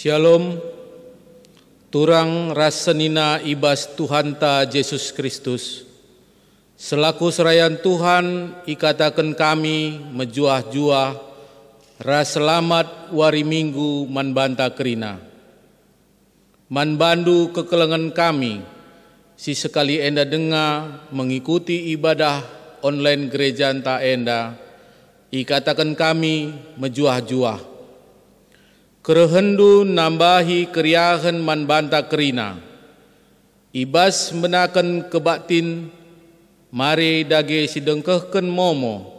Shalom, turang rasenina ibas Tuhan ta Yesus Kristus. Selaku serayan Tuhan, ikatakan kami menjuah-juah, ras selamat wari minggu man banta kerina. Man bandu kekelengan kami, si sekali enda dengar mengikuti ibadah online gereja enta enda, ikatakan kami menjuah-juah. Kerehendu nambahi keriahan man banta kerina. Ibas menakan kebatin, mari dage sidengkehken momo,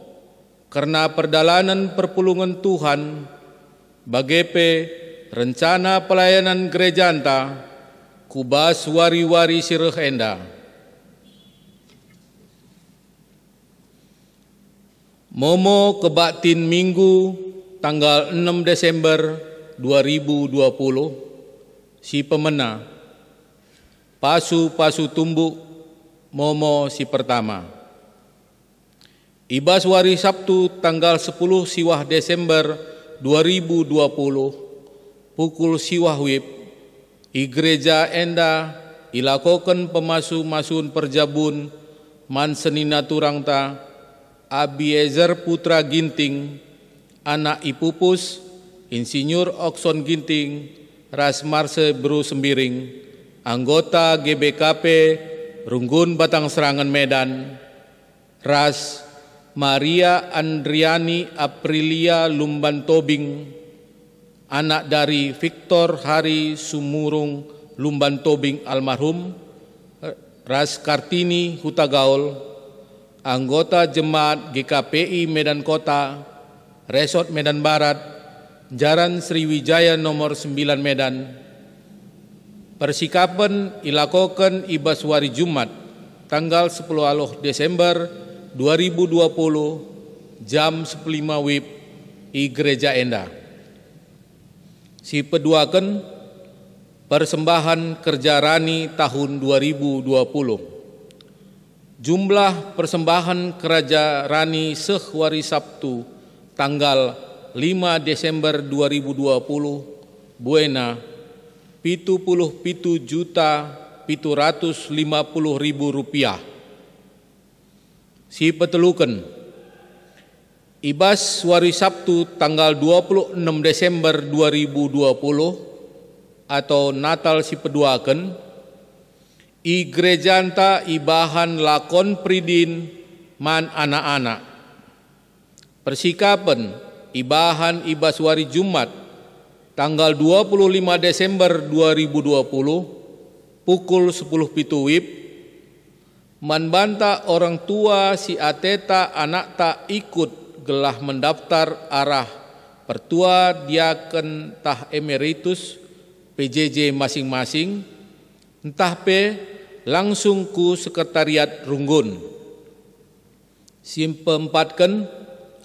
karena perdalanan perpulungan Tuhan, bagepe rencana pelayanan gereja anta, kubas wari-wari sireh enda. Momo kebatin minggu tanggal 6 Desember 2020, si pemena, pasu-pasu tumbuk, momo si pertama. Ibas wari Sabtu tanggal 10 siwah Desember 2020, pukul siwah wib, i gereja enda ilakokan pemasu-masun perjabun man senina turang ta, Abiezer Putra Ginting, anak Ipupus, Insinyur Okson Ginting, Ras Marse Bru Sembiring, anggota GBKP Runggun Batang Serangan Medan, Ras Maria Andriani Aprilia Lumban Tobing, anak dari Victor Hari Sumurung Lumban Tobing almarhum, Ras Kartini Hutagaul, anggota Jemaat GKPI Medan Kota, Resort Medan Barat, Jalan Sriwijaya nomor 9 Medan. Persikapan ilakokan ibas wari Jumat tanggal 10 Desember 2020 jam 15 wib i gereja enda. Si peduakan persembahan kerja rani tahun 2020. Jumlah persembahan kerja rani sehwari Sabtu tanggal 5 Desember 2020 buena 77.750.000 rupiah. Si petelukan ibas wari Sabtu tanggal 26 Desember 2020 atau Natal si peduakan, i gereja anta ibahan lakon pridin man anak-anak. Persikapan ibahan ibas wari Jumat tanggal 25 Desember 2020 pukul 10 pitu wib, man banta orang tua si ateta anak tak ikut gelah mendaftar arah pertua diaken tah emeritus PJJ masing-masing, entah pe langsung ku sekretariat Runggun. Simpempatkan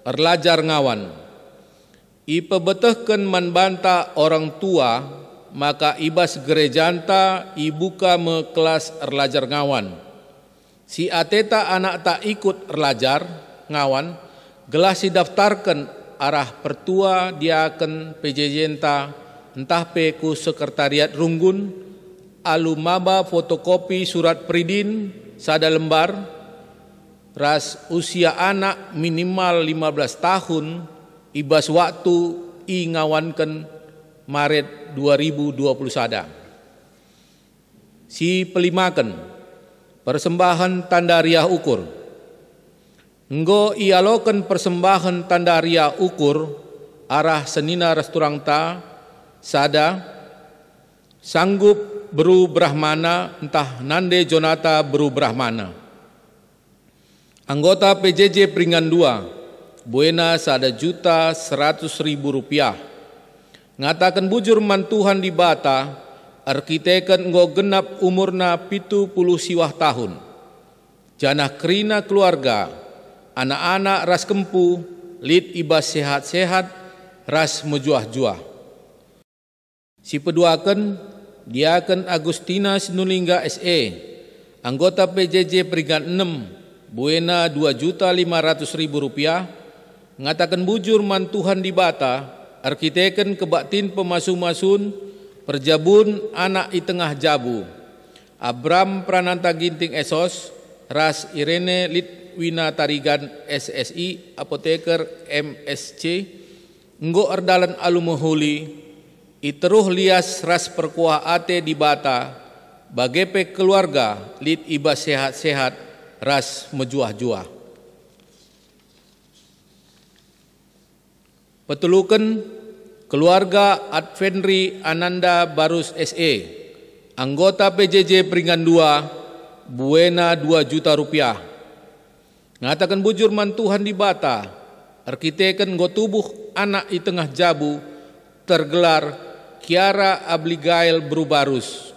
erlajar ngawan. Ipebetehken man banta orang tua, maka ibas gerejanta ibuka me kelas erlajar ngawan. Si ateta anak tak ikut erlajar ngawan, gelah si daftarkan arah pertua diaken PJJ entah pe ku sekretariat Runggun, alumaba fotokopi surat pridin sada lembar, ras usia anak minimal 15 tahun, ibas waktu i ngawankan Maret 2020 sada. Si pelimakan persembahan tanda riah ukur. Nggo ialokan persembahan tanda riah ukur arah senina resturang ta sada sanggup beru Brahmana entah nande Jonata beru Brahmana. Anggota PJJ Peringan 2 buena sada juta 100.000 rupiah. Ngatakan bujur man Tuhan di bata, arkiteken nggo genap umurna 70 siwah tahun. Janah kerina keluarga, anak-anak ras kempu, lid ibas sehat-sehat, ras mejuah-juah. Si peduakan, diaken Agustina Sinulingga SE, anggota PJJ Peringan 6, buena 2.500.000 rupiah, ngatakan bujur man Tuhan di bata, arkiteken kebatin pemasu-masun Perjabun anak i tengah jabu, Abram Prananta Ginting Esos, Ras Irene Litwina Tarigan SSI, Apoteker MSC, Nggo Erdalan Alumahuli, Iteruh lias ras perkuah ate di bata, bagepe keluarga lit iba sehat-sehat ras mejuah-juah. Petuluken keluarga Advenri Ananda Barus SE, anggota PJJ Peringgan 2, buena 2 juta rupiah. Ngatakan bujur mantuhan di bata, arkiteken nggo tubuh anak i tengah jabu, tergelar Kiara Abigail Brubarus.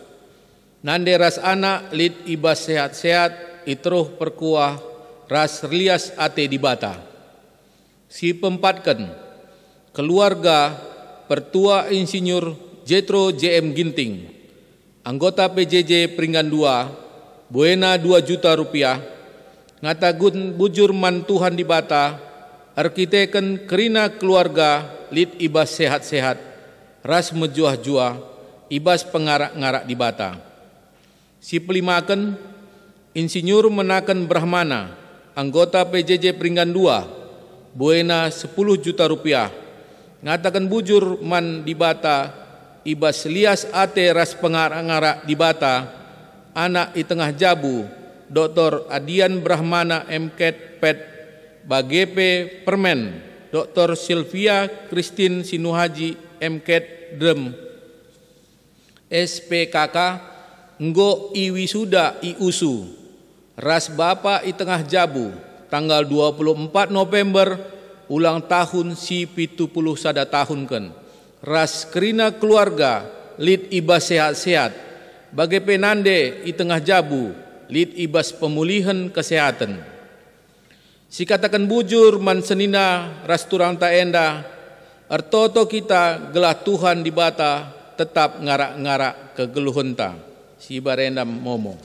Nande ras anak lit ibas sehat-sehat itruh perkuah ras lias ate di bata. Si pempatken keluarga Pertua Insinyur Jetro JM Ginting, anggota PJJ Peringgan 2, buena 2 juta rupiah. Ngatagun bujur mantuhan di bata, arkiteken kerina keluarga lit ibas sehat-sehat ras mejuah-juah, ibas pengarak-ngarak di bata. Si pelimaken Insinyur Menaken Brahmana, anggota PJJ Peringgan 2, buena 10 juta rupiah. Ngatakan bujur man di bata, ibas lias ate ras pengarak-ngarak di bata, anak i tengah jabu, Dr. Adian Brahmana MKet Pet, bagepe permen, Dr. Sylvia Christine Sinuhaji MKet Drem SPKK, nggo iwisuda iusu ras bapa i tengah jabu tanggal 24 November ulang tahun si 70 sada tahun ken ras kerina keluarga lit ibas sehat-sehat bagai penande i tengah jabu lit ibas pemulihan kesehatan. Si katakan bujur man senina ras turang ta enda, ertoto kita gelah Tuhan di bata tetap ngarak-ngarak kegeluhenta. Si barendam momo.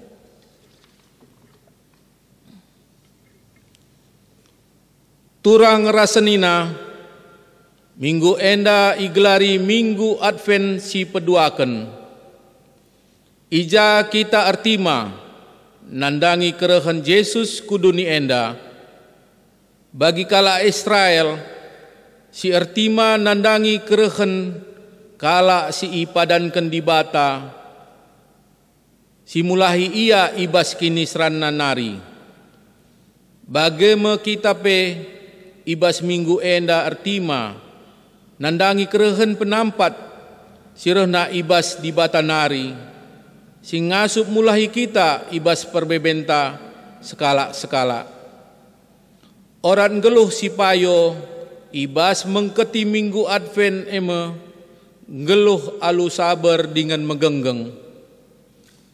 Turang rasenina minggu enda igelari minggu Advent si peduaken. Ija kita artima nandangi kerehan Yesus kuduni enda. Bagi kala Israel si artima nandangi kerehan kala si ipadankan di bata, si mulahi ia ibas kini serana nari. Bagema kita pe ibas minggu enda artima nandangi kerehan penampat sirehna ibas di bata nari, si ngasup mulahi kita ibas perbebenta sekala-sekala. Orang geluh si payo ibas mengketi minggu Advent eme geluh alu sabar dengan megenggeng.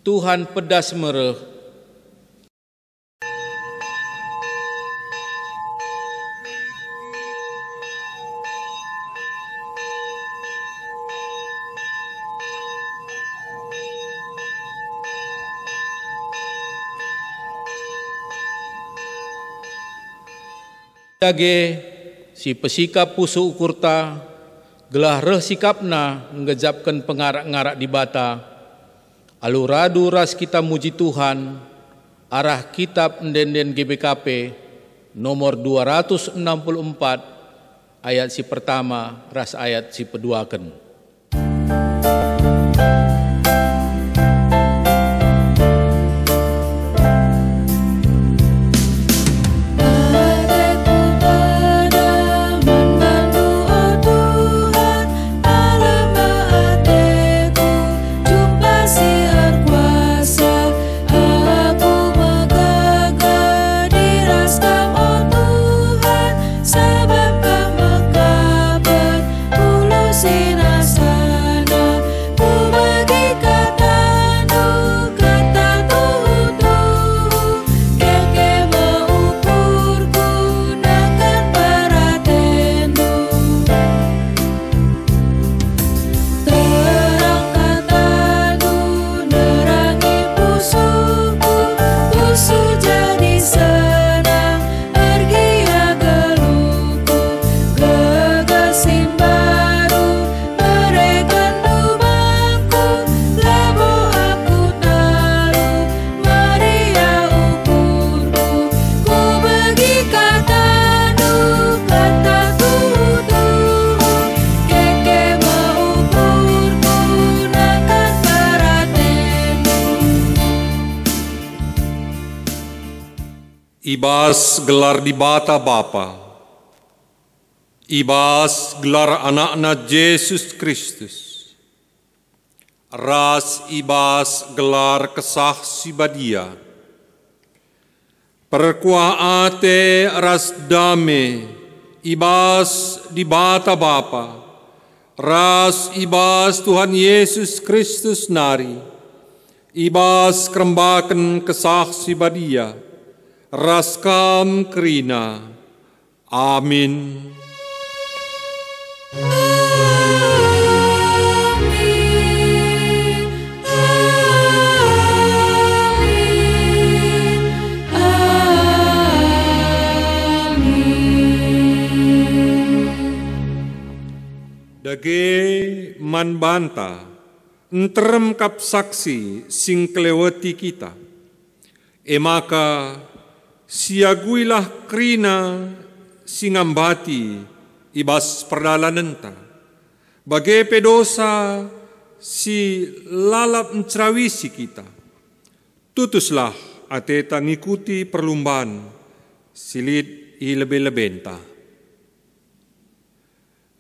Tuhan pedas mereh. Dage si pesikap pusu ukurta gelah reh sikapna ngejapkan pengarak-ngarak di bata, aluradu ras kita muji Tuhan, arah kitab ndenden GBKP nomor 264 ayat si pertama ras ayat si peduaken. Sina Ibas gelar di bata Bapa, ibas gelar anakna Yesus Kristus, ras ibas gelar kesah sibadia, perkuaate ras dame, ibas di bata Bapa, ras ibas Tuhan Yesus Kristus nari, ibas kerembakan kesah sibadia, raskam kerina. Amin. Dage man banta, entrem kap saksi sing kelewati kita. Emaka siaguilah krina singambati ibas perdalanenta. Bagai pedosa si lalap mencrawisi kita. Tutuslah ateta ngikuti perlumbaan silit i lebih-lebenta.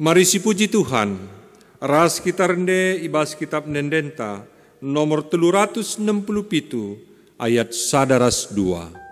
Mari si puji Tuhan, ras kita rende ibas kitab nendenta nomor 367 ayat sadaras 2.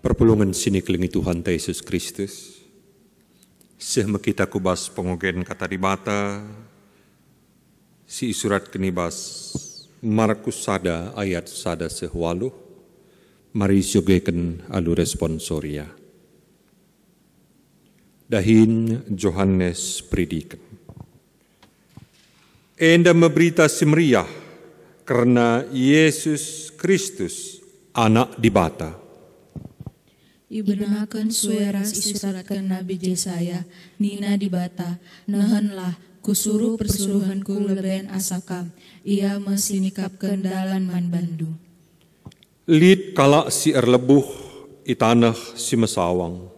Perpulungan sini kelingi Tuhan Yesus Kristus. Sehme kita kubas pengogen kata di bata, si surat kenibas Markus sada ayat sada sehwaluh, mari sugeken alu responsoria. Dahin Johannes predikan. Enda memberita semeriah karena Yesus Kristus anak di bata. Ibenakan sueras isuratkan Nabi Yesaya, nina di bata, nehenlah kusuruh persuruhanku leben asakam, ia mesinikapkan dalan man bandu. Lid kalak si erlebuh, itanah si mesawang.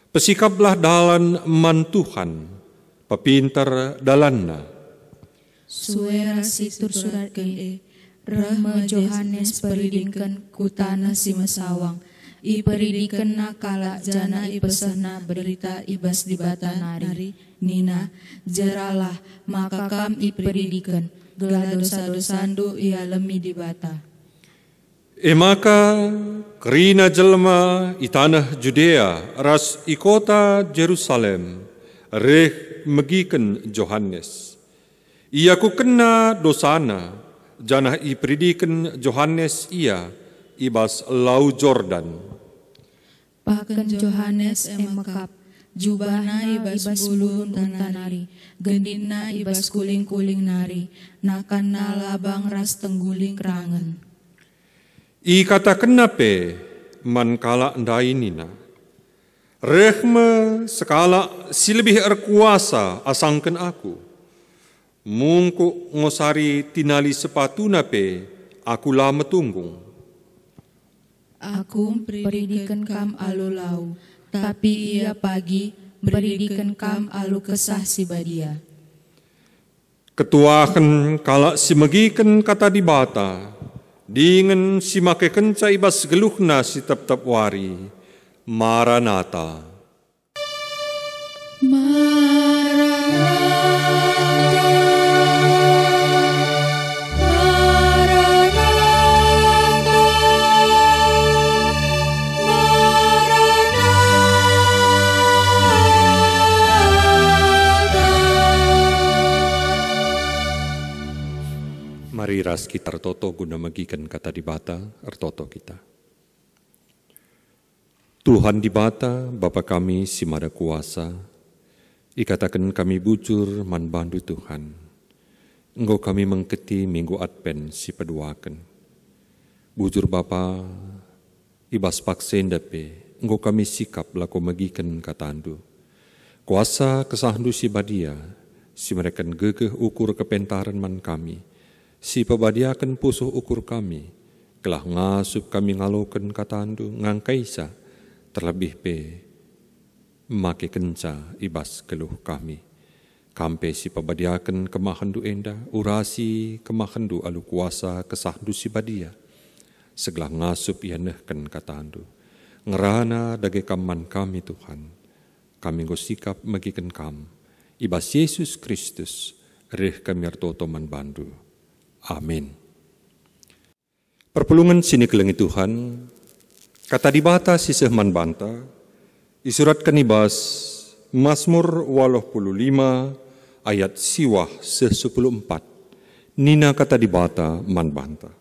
Pesikaplah dalan man Tuhan, pepinter dalanna. Sueras itu suratkan Rahma Johannes peridingkan ku tanah si mesawang, I peridikan nakala jana I pesahna berita ibas di bata nari, nina, jeralah maka kam I peridikan, gelah dosa-dosandu ia lemi di bata. Emaka kerina jelma I tanah Judea, ras I kota Jerusalem, reh megiken Johannes. Ia ku kena dosana, jana I peridikan Johannes ia, ibas lau Jordan. Bahkan Johannes emakap Jubahna ibas bulun tanari, gendina ibas kuling-kuling nari, nakanna labang ras tengguling kerangan. I kata kenape man kala ndainina. Rehme sekala si lebih erkuasa asangken aku. Mungku ngosari tinali sepatu nape aku lama tunggung. Aku beridikan kam alu lau, tapi ia pagi beridikan kam alu kesah si badia. Ketuakan kala si megiken kata dibata, dingen si make kenca ibas geluhna si tep-tep wari, Maranatha. Mari ras kita ertoto guna megikan kata dibata ertoto kita. Tuhan dibata, Bapa kami si mada kuasa, ikatakan kami bujur man bandu Tuhan. Engkau kami mengketi minggu Advent si peduakan. Bujur Bapa, ibas paksen dape, engkau kami sikap lako megikan katandu. Kuasa kesahdu si badia, si mereka gegeh ukur kepentaran man kami. Si pebadiakan pusuh ukur kami, kelah ngasup kami ngaloken katandu ngangkaisa, terlebih pe make kenca ibas keluh kami. Kampe si pebadiakan kemahandu enda, urasi kemahandu alu kuasa kesahdu si badia. Seglah ngasup ianehken katandu, ngerana dage kaman kami Tuhan, kami ngosikap magiken kam, ibas Yesus Kristus, reh kami artoto man bandu. Amin. Perpulungan sini kelengi Tuhan, kata dibata si sehman banta, isurat kanibas Mazmur 85 ayat siwah 14, nina kata dibata man banta.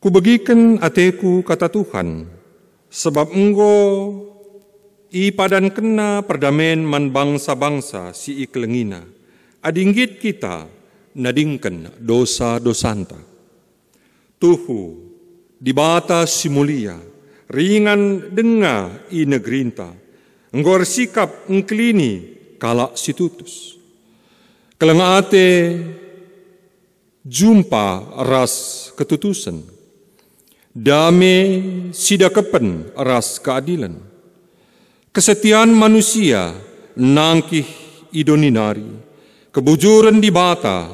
Kubegiken ateku kata Tuhan, sebab enggo i padan kena perdamen man bangsa-bangsa si iklengina, adinggit kita nadingken dosa-dosanta. Tuhu, dibata si mulia, ringan denga i negerinta, enggor sikap engkelini kalak si tutus. Kelengate jumpa ras ketutusan, dame sidakepen ras keadilan. Kesetiaan manusia nangkih idoninari, kebujuran dibata,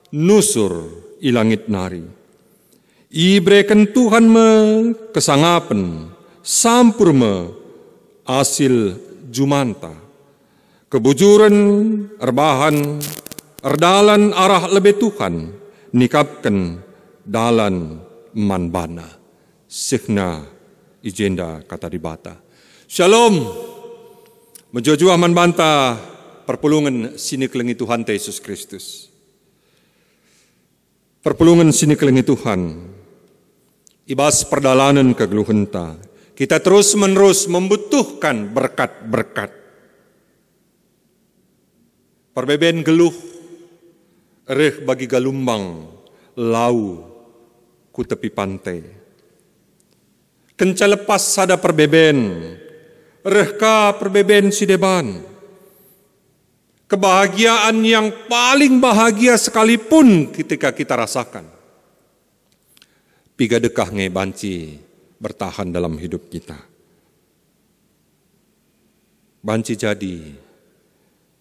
nusur ilangit nari. Ibreken Tuhan me kesangapen, sampur me asil jumanta. Kebujuran erbahan, erdalan arah lebih Tuhan, nikapken dalan manbana. Sihna ijenda kata dibata. Shalom, menjojua manbanta perpulungan sini kelengi Tuhan Yesus Kristus. Perpulungan sini kelengi Tuhan, ibas perdalanan kegeluhenta, kita terus menerus membutuhkan berkat-berkat. Perbeben geluh, ereh bagi galumbang, lau ku tepi pantai. Kenca lepas sada perbeben, erehka perbeben si deban. Kebahagiaan yang paling bahagia sekalipun ketika kita rasakan. Piga dekah nge banci bertahan dalam hidup kita. Banci jadi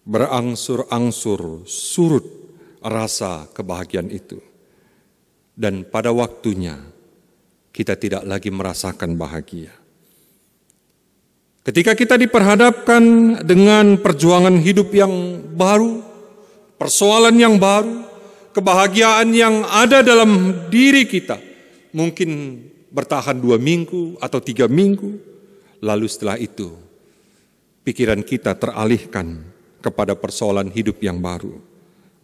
berangsur-angsur surut rasa kebahagiaan itu. Dan pada waktunya kita tidak lagi merasakan bahagia. Ketika kita diperhadapkan dengan perjuangan hidup yang baru, persoalan yang baru, kebahagiaan yang ada dalam diri kita, mungkin bertahan 2 minggu atau 3 minggu, lalu setelah itu pikiran kita teralihkan kepada persoalan hidup yang baru,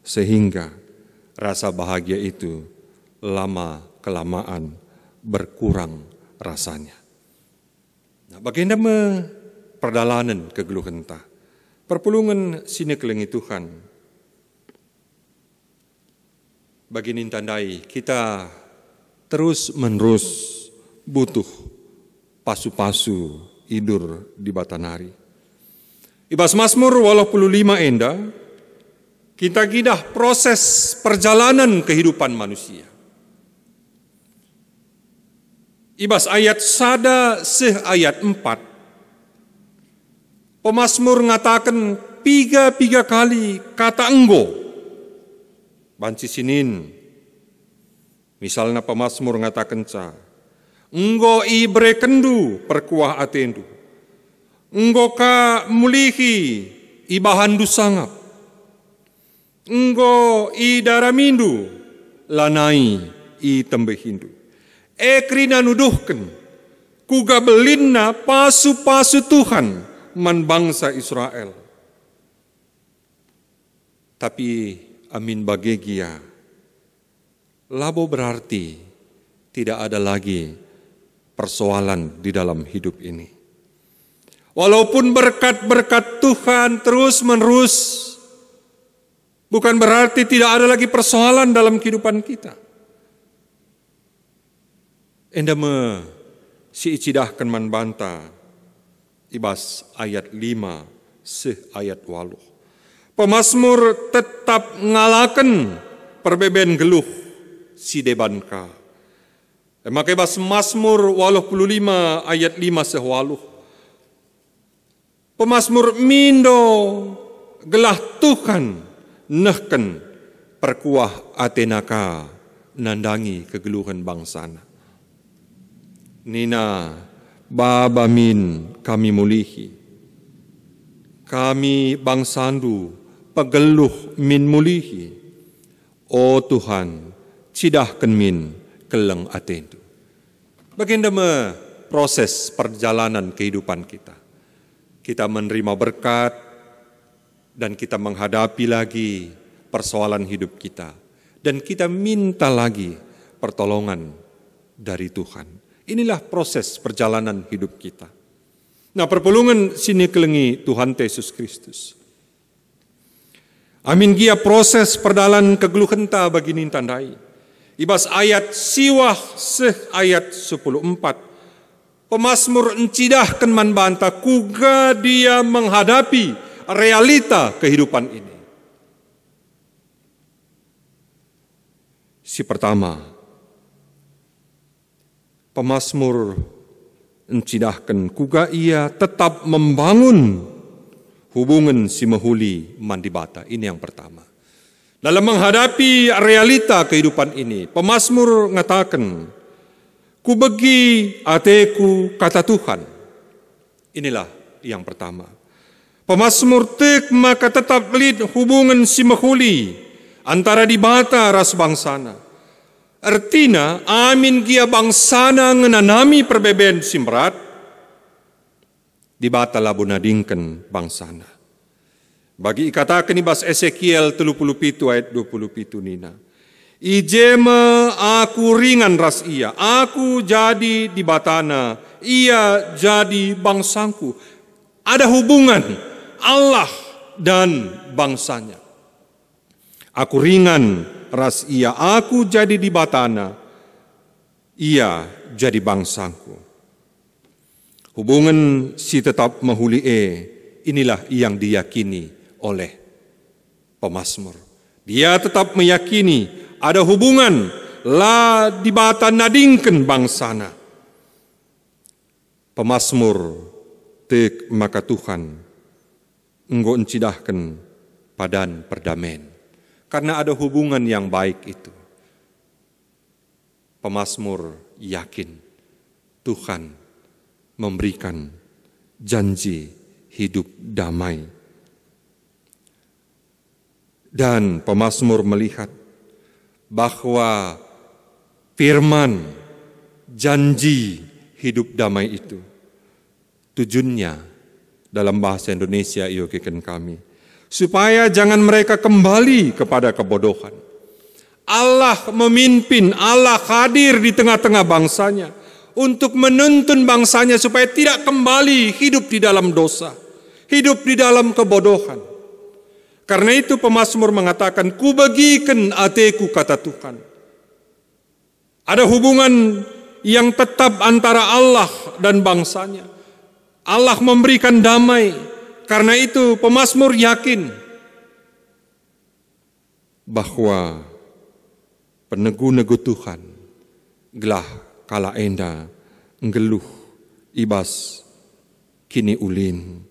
sehingga rasa bahagia itu lama-kelamaan berkurang rasanya. Nah, bagaimana perdalanan kegeluhan ta. Perpulungan sini kelengi Tuhan. Bagi nintandai kita terus menerus butuh pasu-pasu hidur di batanari. Ibas Mazmur 85 enda, kita gidah proses perjalanan kehidupan manusia. Ibas ayat sada seh ayat 4, pemazmur ngatakan piga kali kata enggo. Banci sinin, misalnya pemazmur ngatakan enggo ibre kendu perkuah atendu, enggo ka mulihi ibahandu sangap, enggo i daramindu lanai i tembehindu. Ekrina nuduhkan kuga belinna pasu-pasu Tuhan man bangsa Israel. Tapi amin bagegia labo berarti tidak ada lagi persoalan di dalam hidup ini. Walaupun berkat-berkat Tuhan terus menerus, bukan berarti tidak ada lagi persoalan dalam kehidupan kita. Endame si icidahkan man banta ibas ayat 5 seh ayat 8. Pemazmur tetap ngalaken perbeben geluh si debanka. Maka ibas Mazmur 85 ayat 5 seh 8. Pemazmur mindo gelah Tuhan nehken perkuah atenaka nandangi kegeluhan bangsana. Nina baba min kami mulihi, kami bangsandu pegeluh min mulihi. O Tuhan, cidahkan min keleng atendu. Bagaimana proses perjalanan kehidupan kita? Kita menerima berkat dan kita menghadapi lagi persoalan hidup kita. Dan kita minta lagi pertolongan dari Tuhan. Inilah proses perjalanan hidup kita. Nah, perpulungan sini kelengi Tuhan Yesus Kristus. Amin gia proses perdalan kegeluhan ta bagi nintandai. Ibas ayat siwah seh ayat 10:4. Pemazmur encidahkan man banta kuga dia menghadapi realita kehidupan ini. Si pertama, pemazmur encidahkan kuga ia tetap membangun hubungan si mehuli mandibata. Ini yang pertama. Dalam menghadapi realita kehidupan ini, pemazmur mengatakan, ku begi ateku kata Tuhan. Inilah yang pertama. Pemazmur tek maka tetap belit hubungan si mehuli antara dibata ras bangsana. Artinya, amin gia bangsana ngenanami perbeben simrat, dibata labu nadingken bangsana. Bagi ikatakan ibas Ezekiel 37 ayat 27 nina. Ijema aku ringan ras ia, aku jadi dibatana, ia jadi bangsangku. Ada hubungan Allah dan bangsanya. Aku ringan ras ia, aku jadi di batana, ia jadi bangsangku. Hubungan si tetap mahuli inilah yang diyakini oleh pemazmur. Dia tetap meyakini ada hubungan la di bata nadingken bangsana. Pemazmur tek maka Tuhan enggo encidahkan padan perdamaian. Karena ada hubungan yang baik itu. Pemazmur yakin Tuhan memberikan janji hidup damai. Dan pemazmur melihat bahwa firman janji hidup damai itu tujuannya dalam bahasa Indonesia iokekan kami. Supaya jangan mereka kembali kepada kebodohan. Allah memimpin, Allah hadir di tengah-tengah bangsanya untuk menuntun bangsanya supaya tidak kembali hidup di dalam dosa, hidup di dalam kebodohan. Karena itu pemazmur mengatakan, ku bagikan hatiku, kata Tuhan. Ada hubungan yang tetap antara Allah dan bangsanya. Allah memberikan damai. Karena itu pemazmur yakin bahwa penegu-negu Tuhan gelah kala enda ngeluh ibas kini ulin,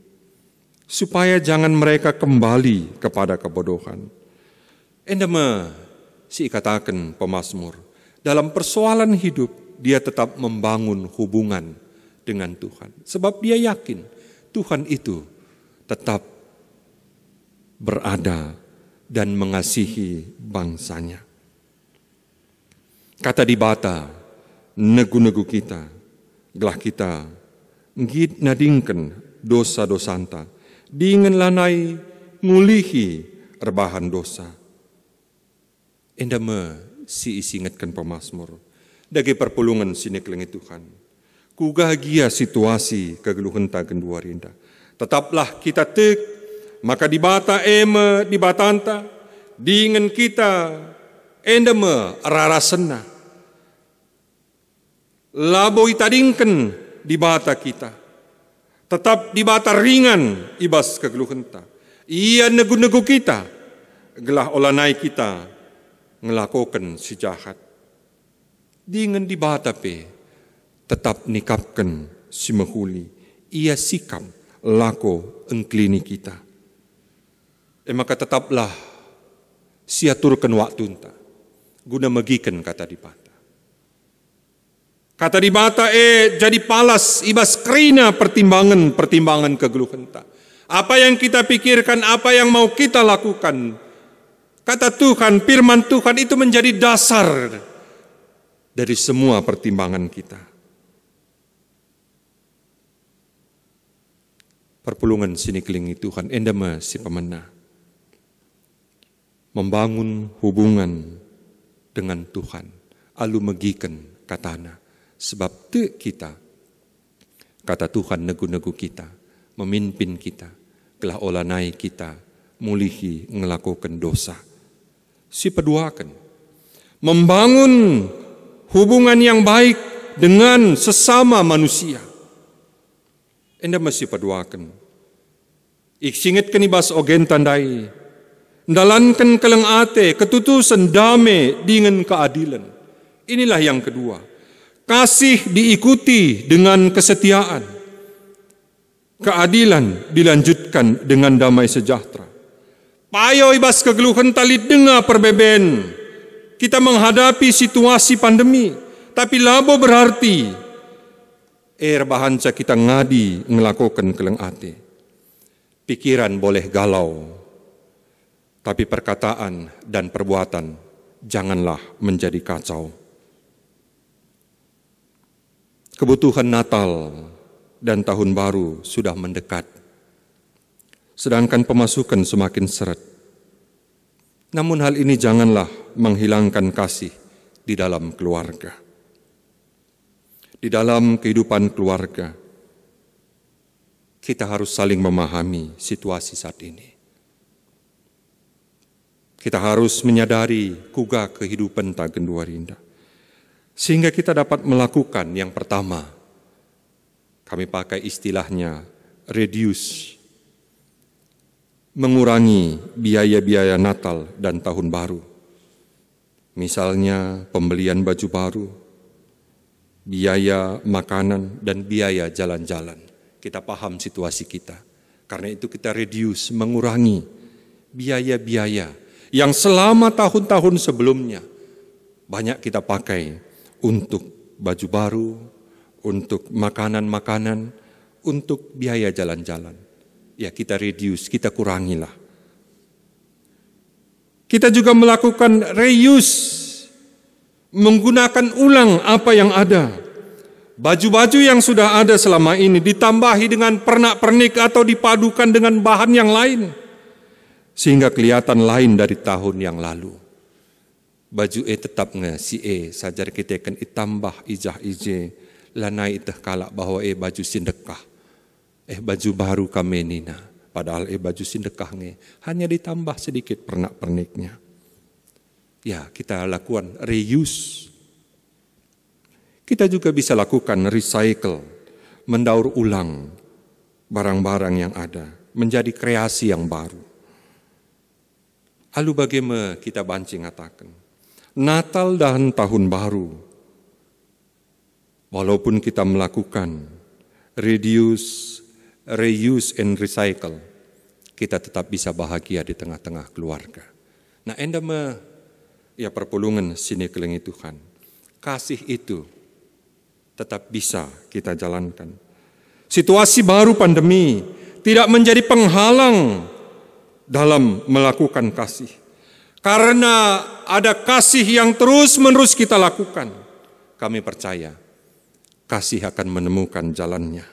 supaya jangan mereka kembali kepada kebodohan. Enda si katakan pemazmur, dalam persoalan hidup dia tetap membangun hubungan dengan Tuhan, sebab dia yakin Tuhan itu tetap berada dan mengasihi bangsanya. Kata di bata, negu-negu kita, gelah kita, ngit nadingken dosa-dosanta, dingen lanai ngulihi rebahan dosa. Enda si isingatkan pemazmur, dagi perpulungan sini kelengi Tuhan, kugahagia situasi kegeluhan tagen dua rinda. Tetaplah kita tek, maka di bata di batanta, dengan kita endeme rarasena. Labo itadingken di bata kita. Tetap di bata ringan ibas kegeluhenta. Ia negu-negu kita, gelah olanai kita ngelakukan si jahat. Dengan di bata tetap nikapkan si mehuli. Ia sikap lako engklini kita. Maka tetaplah siaturkan waktu entah, guna megikan kata di bata. Kata di bata jadi palas ibas kerina pertimbangan kegeluhan entah. Apa yang kita pikirkan, apa yang mau kita lakukan, kata Tuhan, firman Tuhan itu menjadi dasar dari semua pertimbangan kita. Perpulungan sini kelingi Tuhan, endama si pemena. Membangun hubungan dengan Tuhan. Alu megikan katana. Sebab te kita, kata Tuhan negu-negu kita, memimpin kita, gelah olanai kita, mulihi ngelakukan dosa. Si peduakan. Membangun hubungan yang baik dengan sesama manusia. Enda masih paduakan. Iksinget kenibas ogen tandai. Ndalankan keleng ate ketutusan damai dengan keadilan. Inilah yang kedua. Kasih diikuti dengan kesetiaan. Keadilan dilanjutkan dengan damai sejahtera. Payo ibas kegeluhan talit dengar perbeben. Kita menghadapi situasi pandemi. Tapi labo berarti bahanca kita ngadi ngelakukan keleng ate. Pikiran boleh galau, tapi perkataan dan perbuatan janganlah menjadi kacau. Kebutuhan Natal dan Tahun Baru sudah mendekat, sedangkan pemasukan semakin seret. Namun hal ini janganlah menghilangkan kasih di dalam keluarga. Di dalam kehidupan keluarga, kita harus saling memahami situasi saat ini. Kita harus menyadari kuga kehidupan tagen dua rinda. Sehingga kita dapat melakukan yang pertama, kami pakai istilahnya reduce, mengurangi biaya-biaya Natal dan Tahun Baru. Misalnya pembelian baju baru, biaya makanan, dan biaya jalan-jalan. Kita paham situasi kita. Karena itu kita reduce, mengurangi biaya-biaya yang selama tahun-tahun sebelumnya banyak kita pakai untuk baju baru, untuk makanan-makanan, untuk biaya jalan-jalan. Ya kita reduce, kita kurangilah. Kita juga melakukan reuse, menggunakan ulang apa yang ada. Baju-baju yang sudah ada selama ini ditambahi dengan pernak-pernik atau dipadukan dengan bahan yang lain. Sehingga kelihatan lain dari tahun yang lalu. Baju tetap si sajar kita kan itambah ijah ije lanai itah kalak bahwa baju sindekah, baju baru kami nina, padahal baju sindekah nge hanya ditambah sedikit pernak-perniknya. Ya, kita lakukan reuse. Kita juga bisa lakukan recycle, mendaur ulang barang-barang yang ada, menjadi kreasi yang baru. Lalu bagaimana kita bancing katakan, Natal dan Tahun Baru, walaupun kita melakukan reduce, reuse, and recycle, kita tetap bisa bahagia di tengah-tengah keluarga. Nah, endama ya perpulungan sini kelengi Tuhan, kasih itu tetap bisa kita jalankan. Situasi baru pandemi tidak menjadi penghalang dalam melakukan kasih. Karena ada kasih yang terus-menerus kita lakukan, kami percaya kasih akan menemukan jalannya.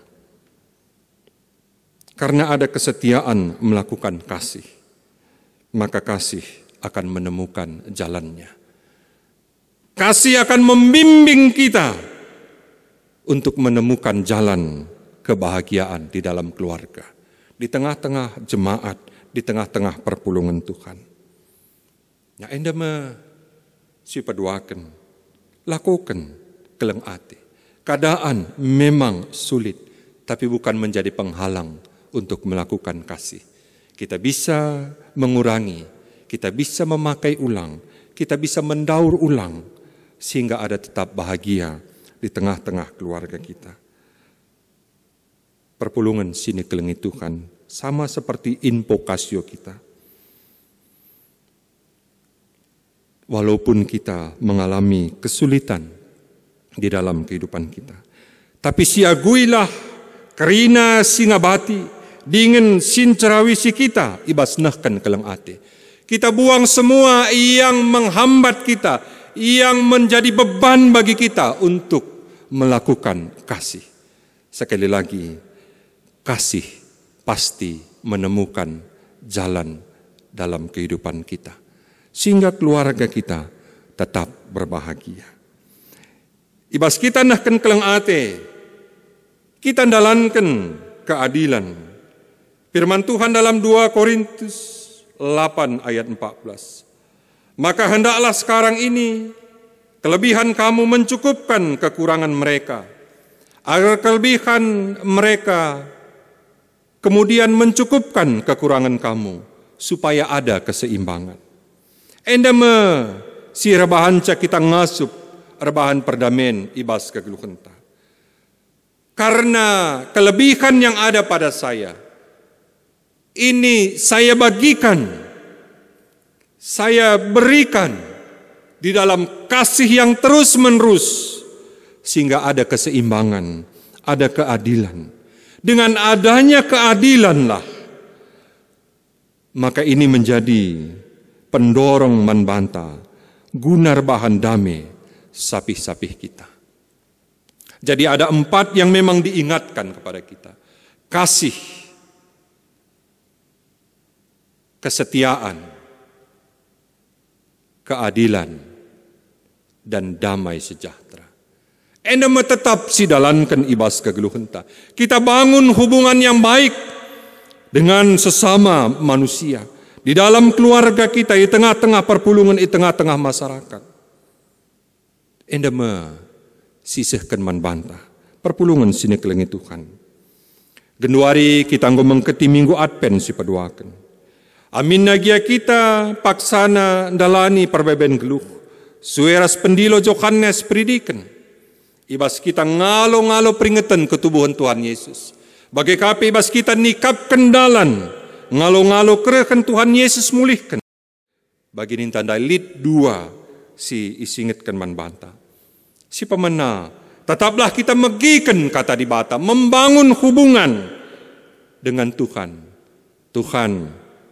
Karena ada kesetiaan melakukan kasih, maka kasih akan menemukan jalannya. Kasih akan membimbing kita untuk menemukan jalan kebahagiaan di dalam keluarga, di tengah-tengah jemaat, di tengah-tengah perpulungan Tuhan. Nah, endama si peduakan, lakukan keleng ati. Keadaan memang sulit, tapi bukan menjadi penghalang untuk melakukan kasih. Kita bisa mengurangi, kita bisa memakai ulang, kita bisa mendaur ulang, sehingga ada tetap bahagia di tengah-tengah keluarga kita. Perpulungan sini kelengi Tuhan, sama seperti invokasio kita. Walaupun kita mengalami kesulitan di dalam kehidupan kita, tapi siaguilah kerina singabati dingin sincerawisi kita ibasnahkan keleng ate. Kita buang semua yang menghambat kita, yang menjadi beban bagi kita untuk melakukan kasih. Sekali lagi, kasih pasti menemukan jalan dalam kehidupan kita, sehingga keluarga kita tetap berbahagia. Ibas kita nahkan keleng ate, kita ndalankan keadilan. Firman Tuhan dalam 2 Korintus 8 ayat 14. Maka hendaklah sekarang ini kelebihan kamu mencukupkan kekurangan mereka, agar kelebihan mereka kemudian mencukupkan kekurangan kamu, supaya ada keseimbangan. Endama si rebahan kita ngasup, rebahan perdamaian ibas kegeluhenta. Karena kelebihan yang ada pada saya, ini saya bagikan, saya berikan di dalam kasih yang terus-menerus, sehingga ada keseimbangan, ada keadilan. Dengan adanya keadilanlah, maka ini menjadi pendorong manbanta, gunar bahan damai, sapih-sapih kita. Jadi ada 4 yang memang diingatkan kepada kita. Kasih, kesetiaan, keadilan, dan damai sejahtera. Endama tetap sidalankan ibas kegeluhenta. Kita bangun hubungan yang baik dengan sesama manusia, di dalam keluarga kita, di tengah-tengah perpulungan, di tengah-tengah masyarakat. Endama sisihkan manbanta, perpulungan sini kelengi Tuhan. Genduari kita mengketi minggu Advent si peduakan. Amin nagia kita paksana dalani perbeben geluh, sueras pendilo Yohanes predikan. Ibas kita ngalo-ngalo peringatan ketubuhan Tuhan Yesus. Bagai kape ibas kita nikap kendalan, ngalo-ngalo kerekan Tuhan Yesus mulihkan. Bagi nintanda lid 2 si isingitkan manbanta. Si pemena, tetaplah kita megikan kata di bata, membangun hubungan dengan Tuhan. Tuhan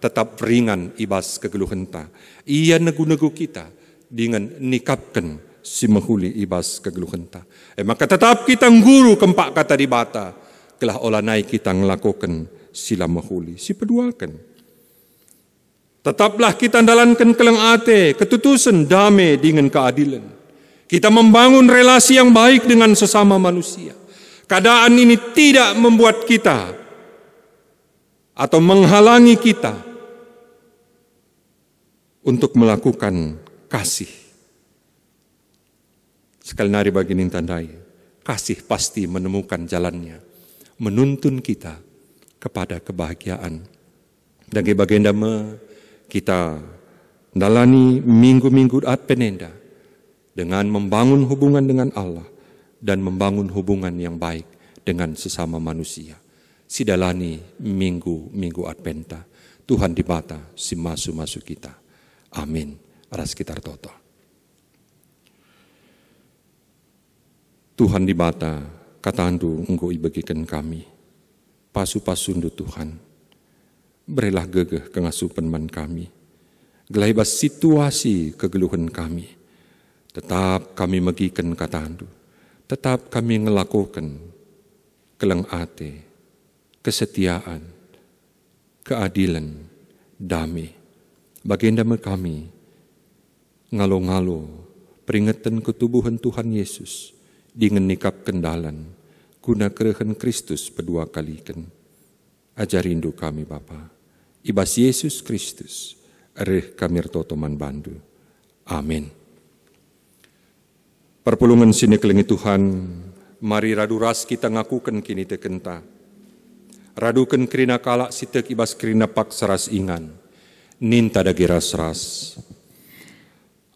tetap ringan ibas kegeluhenta. Ia negu-negu kita dengan nikapkan si mahuli ibas kegeluhenta. Maka tetap kita nguru kempak kata di bata, kelah olanai kita ngelakukan sila mahuli, si peduakan. Tetaplah kita dalankan keleng ate, ketutusan damai dengan keadilan. Kita membangun relasi yang baik dengan sesama manusia. Keadaan ini tidak membuat kita atau menghalangi kita untuk melakukan kasih. Sekali nari bagi nintandai, kasih pasti menemukan jalannya, menuntun kita kepada kebahagiaan. Dan baginda kita dalani minggu-minggu Adventa dengan membangun hubungan dengan Allah dan membangun hubungan yang baik dengan sesama manusia. Sidalani minggu Adventa. Tuhan dibata si masu kita. Amin. Aras kita toto. Tuhan dibata katandu engkau ibagikan kami. Pasu-pasundu Tuhan. Berilah gegeh kengasupan man kami. Gelaibas situasi kegeluhan kami. Tetap kami megikan katandu. Tetap kami ngelakukan keleng ate, kesetiaan, keadilan, damai. Baginda kami ngalo-ngalo peringatan ketubuhan Tuhan Yesus dengan nikap kendalan guna kerehan Kristus kedua kalikan. Ajarindu kami Bapa, ibas Yesus Kristus, ereh kami rtotoman bandu. Amin. Perpulungan sini kelengi Tuhan, mari radu ras kita ngakukan kini tekenta. Radukan kerina kalak sitek ibas kerina pak seras ingan, ninta dagi ras-ras.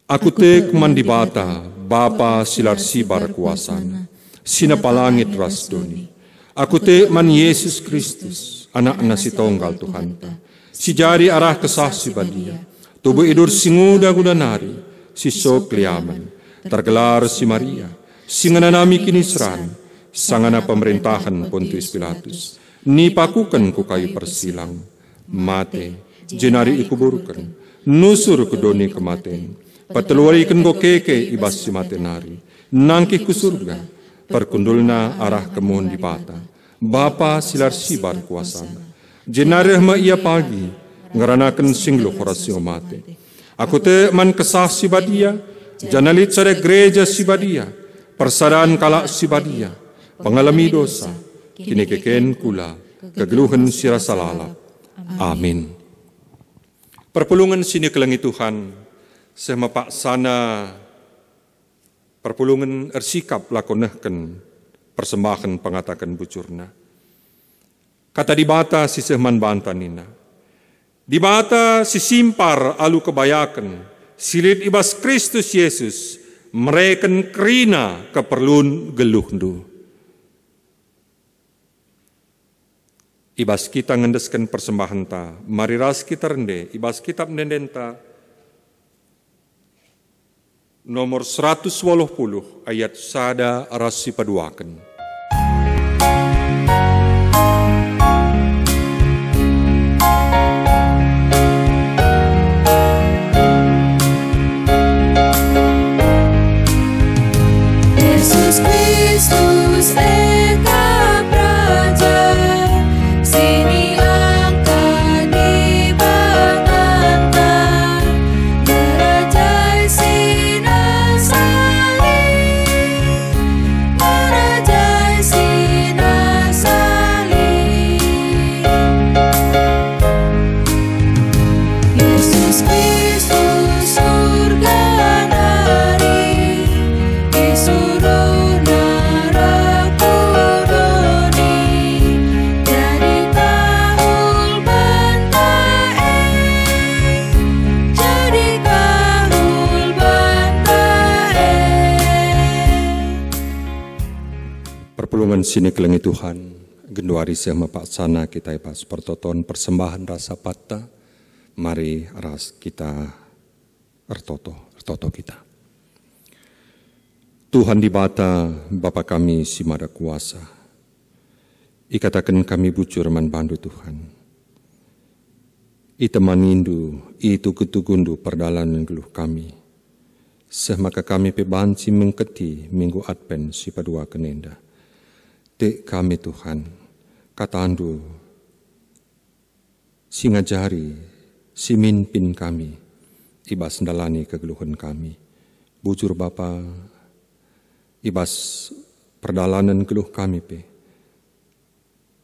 Aku tek mandibata, Bapa silar sibar kuasana, sinapalangit ras doni. Aku tek man Yesus Kristus, anak si tonggal Tuhanta. Si jari arah kesah si badia, tubuh idur singuda gudanari, si sok liaman. Tergelar si Maria, singananami kini seran, sangana pemerintahan Pontius Pilatus, nipakukan ku kayu persilang, mate, jenari ikuburkan, nusur ku doni kematen, pateluarikan go keke ibas si matenari, nangkih ku surga, perkundulna arah kemuhun dibata, Bapa silar sibar kuasana, jenari ma ia pagi, ngeranakan singlo korasio mate, aku te man kesah si badia, janalit sada gereja sibadia, persadaan kalak sibadia, pengalami dosa, kini keken kula, kegeluhan sirasa lalap. Amin. Perpulungan sini kelengi Tuhan, semapak sana perpulungan ersikap lakonehken persembahan pengatakan bucurna. Kata dibata si sehman bantanina, dibata si simpar alu kebayakan, silit ibas Kristus Yesus, mereken kerina keperluan geluhndu. Ibas kita ngendeskan persembahan ta, mari ras kita rende, ibas kitab nendenta, nomor 180 ayat sada ras sipaduaken. Perpulungan sini kelengi Tuhan, genduari sema pak sana kita pas pertoton persembahan rasa pata, mari ras kita ertoto kita. Tuhan dibata Bapa kami si mada kuasa, ikatakan kami bucur man bandu Tuhan. Ita manindu, itu ketugundu perdalanan geluh kami. Semaka kami pebanci mengketi minggu Advent si padua kenenda. Dek kami Tuhan, katandu, si ngajari, si mimpin kami, ibas ndalani kegeluhan kami. Bujur Bapa, ibas perdalanan geluh kami pe.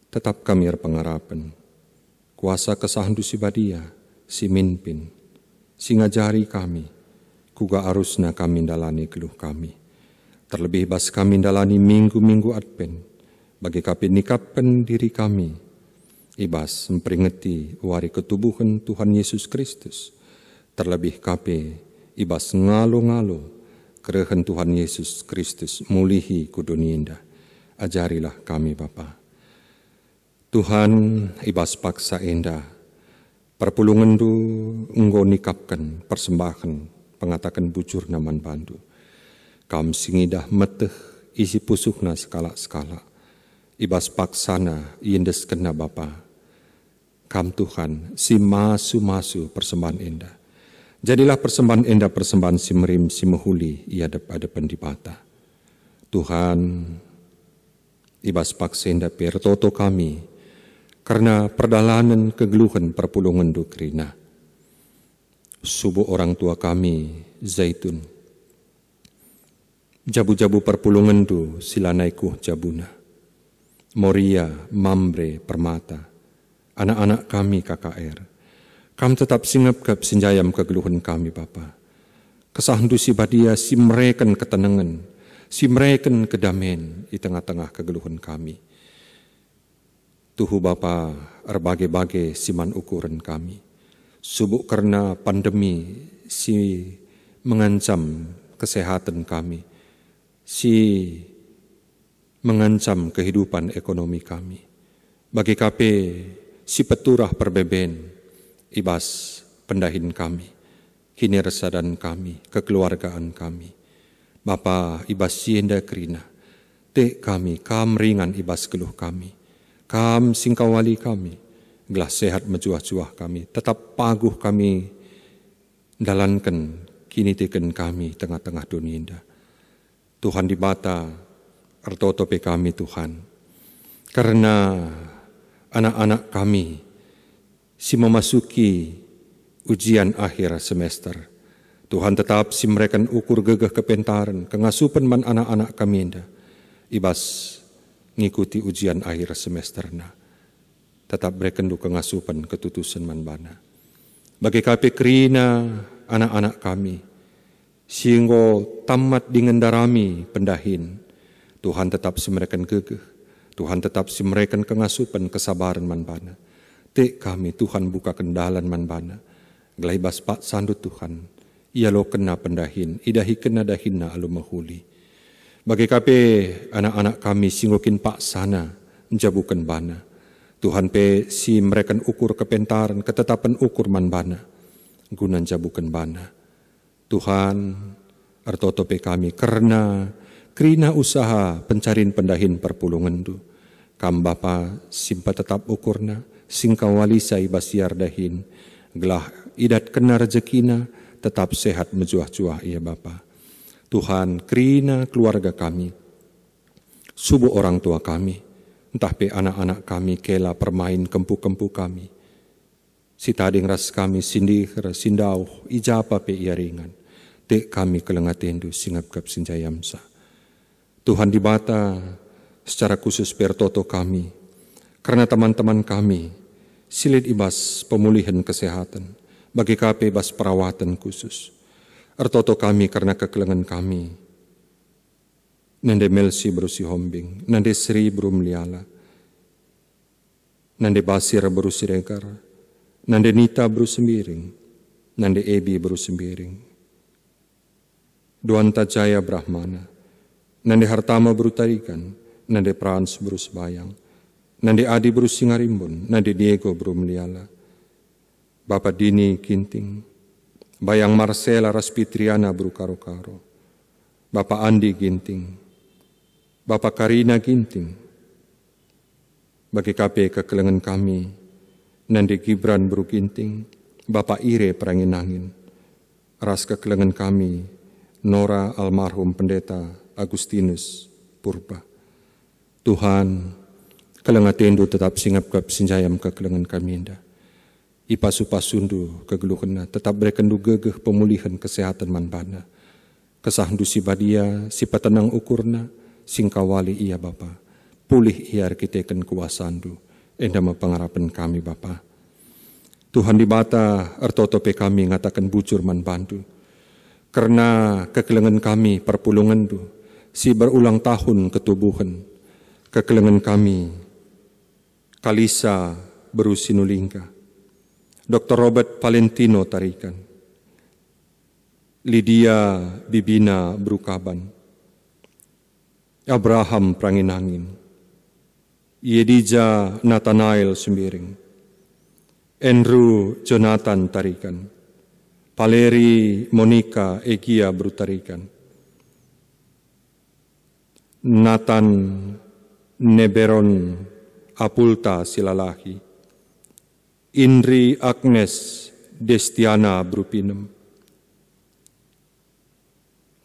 Tetap kami pengarapan, kuasa kesahandu si badia, si minpin, si ngajari kami, kuga arusna kami dalani geluh kami. Terlebih bas kami dalani minggu-minggu Advent, bagi kami nikapkan diri kami, ibas memperingati wari ketubuhan Tuhan Yesus Kristus. Terlebih kami, ibas ngalo-ngalo, kerehan Tuhan Yesus Kristus mulihi ku dunia indah. Ajarilah kami Bapa. Tuhan ibas paksa indah, perpulungan du enggo nikapkan persembahan, pengatakan bujur naman bandu. Kam singidah meteh isi pusukna skala-skala, ibas paksana yendes kena Bapa. Kam Tuhan si masu-masu persembahan indah. Jadilah persembahan indah persembahan si merim si mehuli ia depan di bata. Tuhan ibas paksa indah pertoto kami, karena perdalanan kegeluhan perpulungan dukrina. Subuh orang tua kami, Zaitun. Jabu-jabu perpulungan du silanaiku jabuna. Moria, Mambre, Permata. Anak-anak kami KKR. Kam tetap singap senjayam kegeluhan kami Bapa. Kesahandu si badia si mereken ketenangan, si mereken kedamaian di tengah-tengah kegeluhan kami. Tuhu Bapa erbagai-bagai siman ukuran kami. Subuk karena pandemi si mengancam kesehatan kami. Si mengancam kehidupan ekonomi kami. Bagi KP si peturah perbeben ibas pendahin kami. Kini resadan kami, kekeluargaan kami. Bapa ibas sienda kerina. Te kami kam ringan ibas geluh kami. Kam singkawali kami, gelah sehat mejuah-juah kami, tetap paguh kami, dalankan kini teken kami tengah-tengah dunia indah. Tuhan di bata, ertotope kami Tuhan, karena anak-anak kami si memasuki ujian akhir semester. Tuhan tetap si mereka ukur gegah kepentaran, kengasupan man anak-anak kami indah, ibas ngikuti ujian akhir semesterna. Tetap berekendu kengasupan ketutusan manbana. Bagi kami kerina anak-anak kami, sehingga tamat dengan darami pendahin, Tuhan tetap semerakan gegeh, Tuhan tetap semerakan kengasupan kesabaran manbana. Te kami Tuhan buka kendalan manbana, gelaibas pak sandut Tuhan, ia lo kena pendahin, idahi kena dahinna alu mahuli. Bagi kami anak-anak kami singokin pak sana menjabukan bana. Tuhan pe si mereka ukur kepentaran ketetapan ukur man bana. Gunan jabukan bana. Tuhan artoto pe kami karena kerina usaha pencarian pendahin perpulungan du. Kam Bapa simpa tetap ukurna singkawali sai basiar dahin. Gelah idat kena rezekina tetap sehat mejuah-juah ia Bapa. Tuhan kerina keluarga kami, subuh orang tua kami, entah pe anak-anak kami kela permain kempu-kempu kami. Si tading ras kami sindih sindau ijapa pe ia ringan, te kami kelengatendu singap kap sinjayamsa. Tuhan di bata secara khusus pertoto kami, karena teman-teman kami silid ibas pemulihan kesehatan, bagi KP bas perawatan khusus. Ertoto kami karena kekelengan kami. Nande Melsi berusi hombing, nande Sri berum liala, nande Basir berusi regar, nande Nita berusi sembiring, nande Ebi berusi sembiring. Duanta Jaya Brahmana, nande Hartama berutarikan, nande Prans berusi bayang, nande Adi berusi ngarimbun, nande Diego berum liala, Bapak Dini Kinting, Bayang Marcela Raspitriana Brukaro-karo, Bapak Andi Ginting, Bapak Karina Ginting, bagi KP kekelengan kami, Nandi Gibran Bru Ginting, Bapak Ire Peranginangin, ras kekelengan kami, Nora almarhum Pendeta Agustinus Purba. Tuhan, kelengatendu tetap singap kap sinjayam kekelengan kami indah. Ipasu-pasundu kegeluhana tetap berekendu gegeh pemulihan kesehatan manbana. Kesahdu si badia, si patenang ukurna, singkawali iya Bapa. Pulih iya arkiteken kuasandu, endama pengarapan kami Bapa. Tuhan dibata ertotope kami ngatakan bujur man bantu. Karena kekelengan kami perpulungan du, si berulang tahun ketubuhan. Kekelengan kami, Kalisa Berusinulingka, Dr. Robert Valentino Tarikan, Lydia Bibina Brukaban, Abraham Pranginangin, Yedija Nathanael Sembiring, Andrew Jonathan Tarikan, Valeri Monica Egia Brutarikan, Nathan Neberon Apulta Silalahi, Indri Agnes Destiana Brupinem,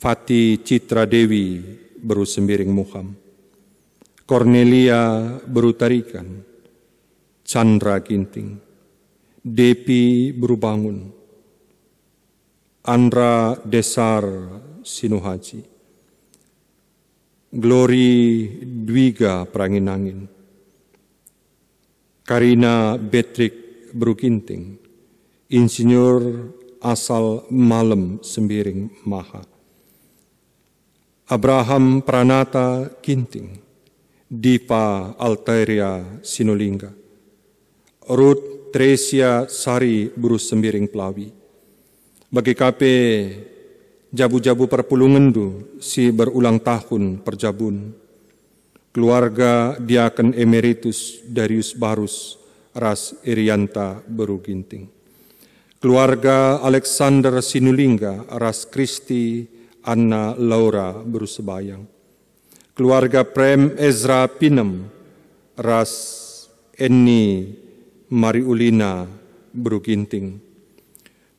Fati Citra Dewi Berusembiring Muham, Cornelia Berutarikan, Chandra Ginting, Depi Berubangun, Andra Desar Sinuhaji, Glory Dwiga Pranginangin, Karina Betrik Bruginting, Insinyur asal Malem Sembiring Maha, Abraham Pranata Ginting, Dipa Altaria Sinulingga, Ruth Tresia Sari Burus Sembiring Plawi, bagi kape jabu-jabu perpulungan du si berulang tahun perjabun, keluarga Diaken Emeritus Darius Barus Ras Irianta Beruginting, keluarga Alexander Sinulingga Ras Kristi Anna Laura Berusebayang, keluarga Prem Ezra Pinem Ras Enni Mariulina Beruginting,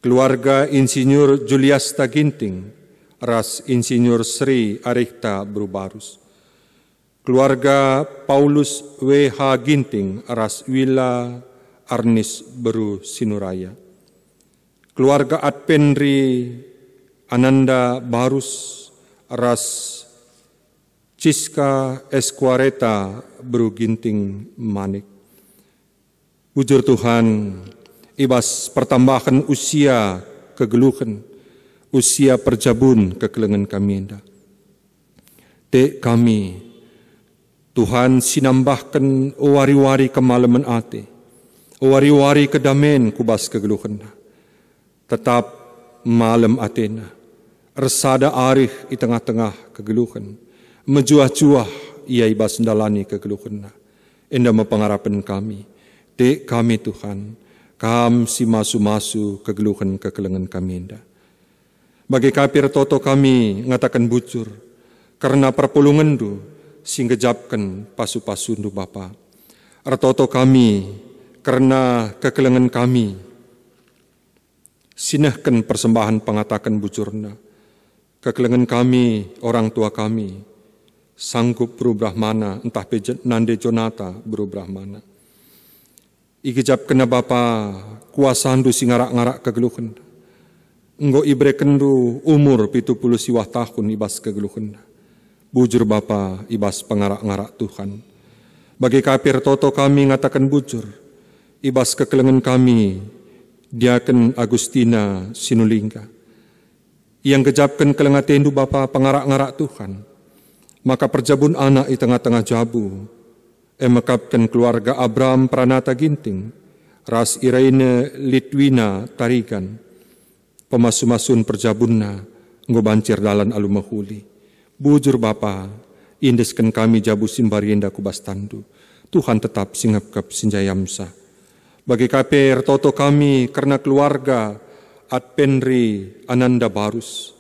keluarga Insinyur Juliasta Ginting Ras Insinyur Sri Arikta Berubarus, keluarga Paulus W.H. Ginting Ras Wila Arnis Beru Sinuraya, keluarga Adpenri Ananda Barus Ras Ciska Esquareta Beru Ginting Manik. Bujur Tuhan, ibas pertambahan usia kegeluhan, usia perjabun kekelengan kami enda. Dek kami, Tuhan sinambahkan wari-wari kemalaman ate, wari-wari kedamen kubas kegeluhan. Tetap malam atena, resada arih di tengah-tengah kegeluhan, mejuah-juah ia ibas ndalani kegeluhan. Enda mapangarapan kami, dek kami Tuhan, kam si masu-masu kegeluhan kekelengan kami enda. Bagi kapir toto kami ngatakan bujur, karena perpulungan du, singgejapkan pasu-pasundu Bapa. Artoto kami, karena kekelengan kami, sinahkan persembahan pengatakan bujurna. Kekelengan kami, orang tua kami, sanggup berubrahmana, entah nande jonata berubrahmana. Igejap kena Bapa, kuasandu singarak-ngarak kegeluhan. Enggo ibrekendu umur 70 siwah tahun ibas kegeluhan. Bujur Bapa ibas pengarak-ngarak Tuhan. Bagi kapir toto kami ngatakan bujur, ibas kekelengan kami, Diaken Agustina Sinulingga. Yang gejapkan kelengatendu Bapa pengarak-ngarak Tuhan. Maka perjabun anak di tengah-tengah jabu, emekapkan keluarga Abraham Pranata Ginting, Ras Iraine Litwina Tarigan, pemasu-masun perjabunna, ngobancir dalan alumahuli. Bujur Bapa, indeskan kami jabu simbarienda kubastandu. Tuhan tetap singapkap sinjayamsa. Bagi kaper toto kami karena keluarga Adpenri Ananda Barus.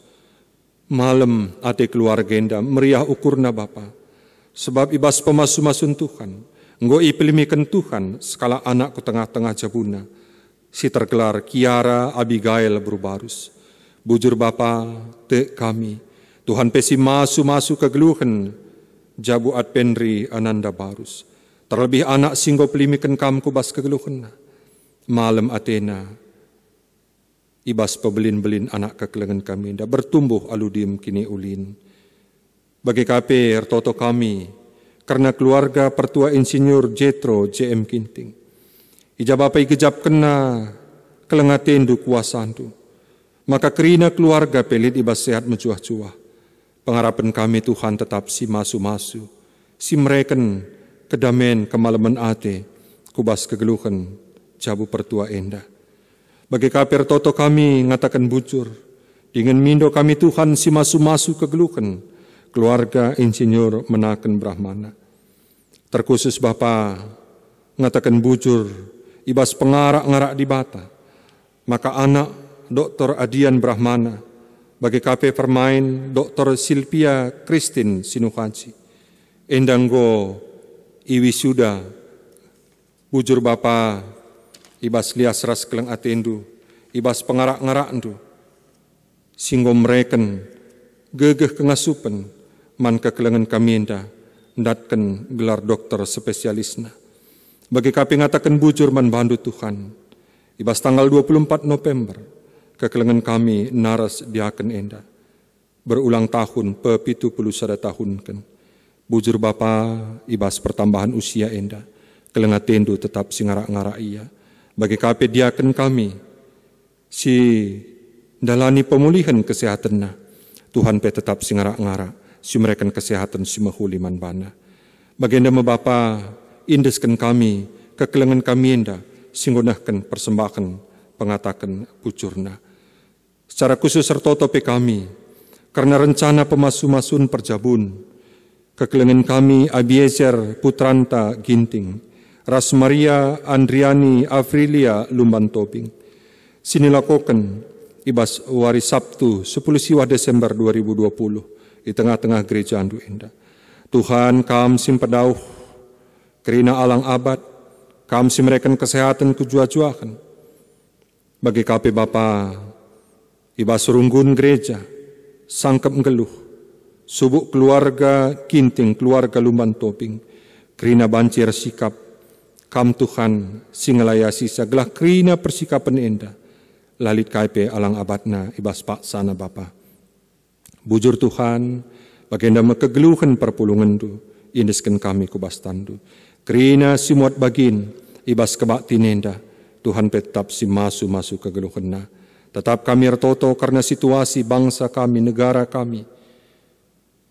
Malam ate keluarga enda meriah ukurna Bapa. Sebab ibas pemasu-masun Tuhan. Nggo ipilimikan Tuhan skala anak ku tengah-tengah jabuna. Si tergelar Kiara Abigail Berubarus. Bujur Bapa, te kami. Tuhan pesi masu-masu kegeluhan jabu Adpenri Ananda Barus. Terlebih anak singgo pelimikan kam kubas kegeluhan. Malam Athena. ibas pebelin-belin anak kekelengan kami enda bertumbuh aludim kini ulin. Bagi kape ertoto kami karena keluarga pertua insinyur Jetro JM Kinting. Ija bapai kejap kena kelengatendu kuasandu. Maka kerina keluarga pelit ibas sehat mencuah-cuah. Pengharapan kami Tuhan tetap si masu-masu. Si mereken kedamen kemalaman ate kubas kegeluhan jabu pertua enda. Bagi kaper toto kami ngatakan bujur. Dengan mindo kami Tuhan si masu-masu kegeluhan. Keluarga insinyur Menaken Brahmana. Terkhusus Bapa ngatakan bujur ibas pengarak-ngarak di Bata. Maka anak Dr. Adian Brahmana bagi KP permain Dr. Silvia Christine Sinuhaji. Endanggo iwisuda bujur Bapa ibas lias ras keleng atendu ibas pengarak-ngarak endu. Singgo mereken gegeh kengasupen man kekelengan kami enda ndatken gelar dokter spesialisna. Bagi kapi ngatakan bujur man bandu Tuhan. Ibas tanggal 24 November kekelengan kami naras diaken enda. Berulang tahun pe-71 tahun kan. Bujur Bapa ibas pertambahan usia enda. Kelenga tendu tetap singarak-ngarak ia. Bagi kapi diaken kami si dalani pemulihan kesehatanna. Tuhan pe tetap singarak-ngarak. Si mereka kesehatan si mahuli man bana. Baginda Bapa indeskan kami kekelengan kami enda singgunahkan persembahan pengatakan bujurna. Secara khusus sertotope kami karena rencana pemasu-masun perjabun kekelengan kami Abiezer Putranta Ginting, Ras Maria Andriani Afrilia Lumban Tobing. Sinilakokan ibas wari Sabtu 10 siwa Desember 2020 di tengah-tengah gereja andu enda. Tuhan kam simpadauh kerina alang abad, kam simreken kesehatan kejua-juakan. Bagi kape Bapa, ibas runggun gereja, sangkep ngeluh, subuk keluarga Kinting, keluarga Lumban Tobing, kerina bancir sikap, kam Tuhan singelayasi segelah kerina persikapan enda, lalit kape alang abadna ibas pak sana Bapa. Bujur Tuhan, baginda kegeluhan perpulungan tu, indeskan kami kubas tandu. Kerina simuat bagin, ibas kebak tinenda, Tuhan tetap si masu-masu kegeluhan na. Tetap kami ertoto karena situasi bangsa kami, negara kami.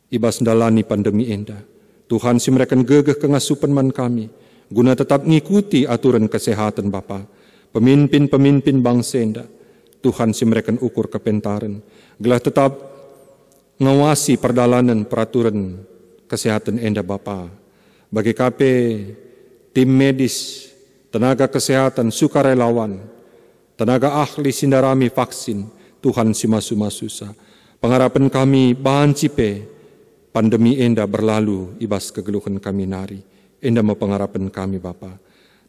Ibas dalani pandemi enda. Tuhan si mereka gegeh kengasupan man kami, guna tetap ngikuti aturan kesehatan Bapa. Pemimpin-pemimpin bangsa enda, Tuhan si mereka ukur kepentaran. Gelah tetap ngawasi perdalanan peraturan kesehatan enda Bapa. Bagi KP, tim medis, tenaga kesehatan, sukarelawan, tenaga ahli sindarami vaksin, Tuhan si masu-masusa. Pengharapan kami bahan cipe, pandemi enda berlalu, ibas kegeluhan kami nari. Enda mau pengharapan kami Bapa.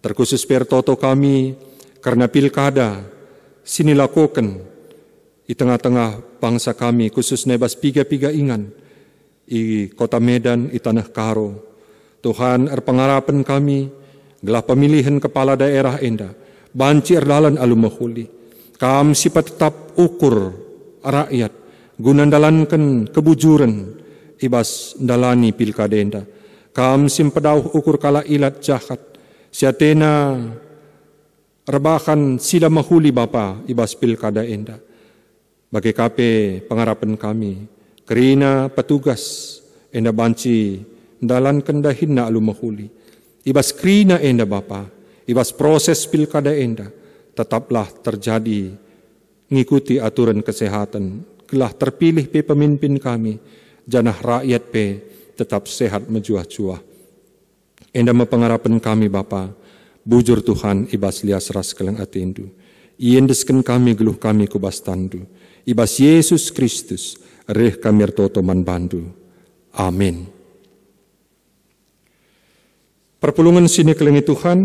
Terkhusus pertoto kami, karena pilkada, sini lakukan, di tengah-tengah bangsa kami, khusus nebas piga-piga ingan, di kota Medan, di Tanah Karo. Tuhan, pengharapan kami, gelah pemilihan kepala daerah enda, banci erdalan alumahuli. Kam sifat tetap ukur rakyat, guna dalankan kebujuran, ibas dalani pilkada enda. Kam simpadauh ukur kala ilat jahat, siatena rebahan sila mahuli Bapa, ibas pilkada enda. Bagi kape pengharapan kami, kerina petugas enda banci dalan kendahin na alumahuli. Ibas kerina enda Bapa, ibas proses pilkada enda, tetaplah terjadi ngikuti aturan kesehatan. Gelah terpilih pe pemimpin kami, janah rakyat pe tetap sehat menjuah-juah. Enda pengharapan kami Bapa, bujur Tuhan ibas lias ras keleng atendu. Iendeskan kami geluh kami kubas tandu. Ibas Yesus Kristus, reh kami ertoto man bandu. Amin. Perpulungan sini kelengi Tuhan,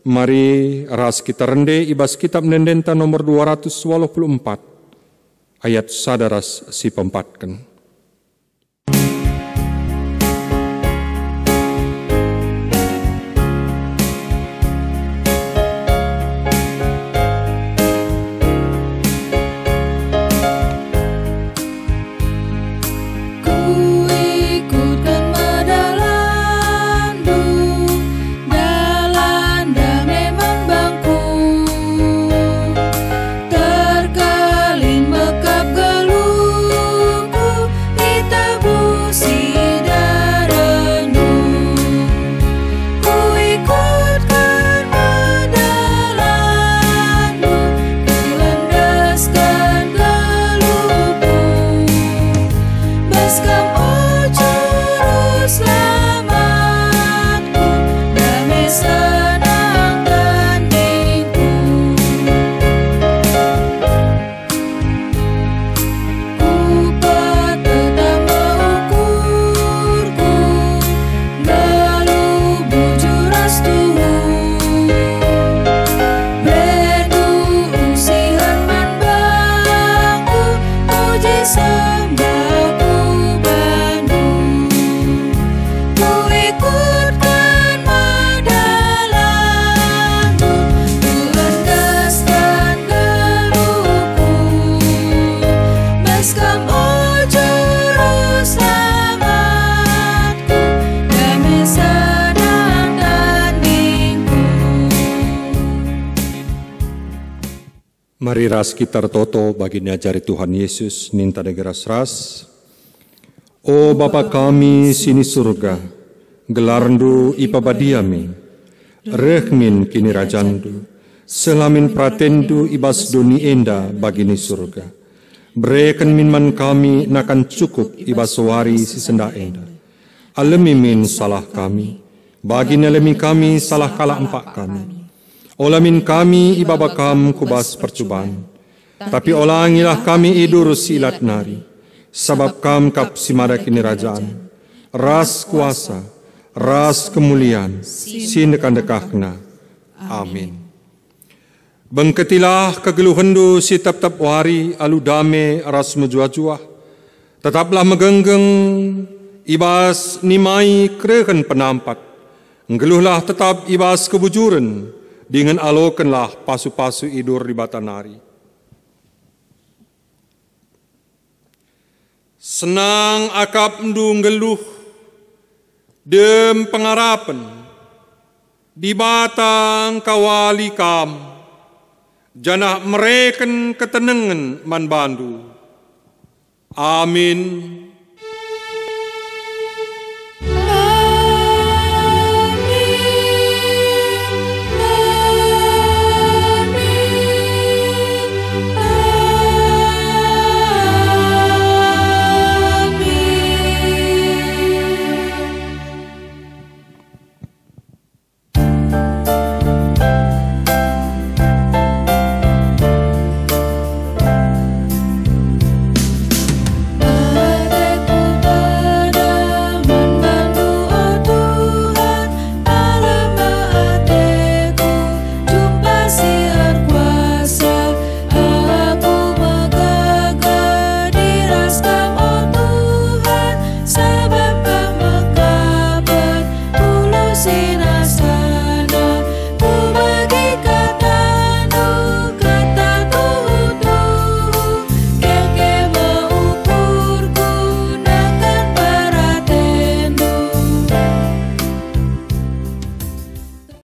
mari ras kita rende ibas kitab nendenta nomor 284, ayat sadaras si pempatkan. Mari ras kita toto bagi diajari Tuhan Yesus ninta degeras ras. O Bapa kami sini surga, gelarndu ipabadiami, rehmin kini rajandu, selamin pratendu ibas duni enda bagini surga. Breken minman kami nakan cukup ibas wari si senda enda. Alemi min salah kami, bagi nelemi kami salah kala empak kami. Olamin kami ibabakam kubas percubaan, tapi olangilah kami idur silat nari, sabab kam kap simada kini rajaan, ras kuasa, ras kemuliaan, sinekan dekahna. Amin. Bengketilah kegeluhendu si tap-tap wari alu dame ras menjua-jua, tetaplah megenggeng ibas nimai kereken penampat, ngeluhlah tetap ibas kebujuran, dengan alokenlah pasu-pasu idur di batanari. Senang akap ndu ngeluh, dem pengarapan, di batang kawali kam, janah mereken ketenengan man bandu. Amin.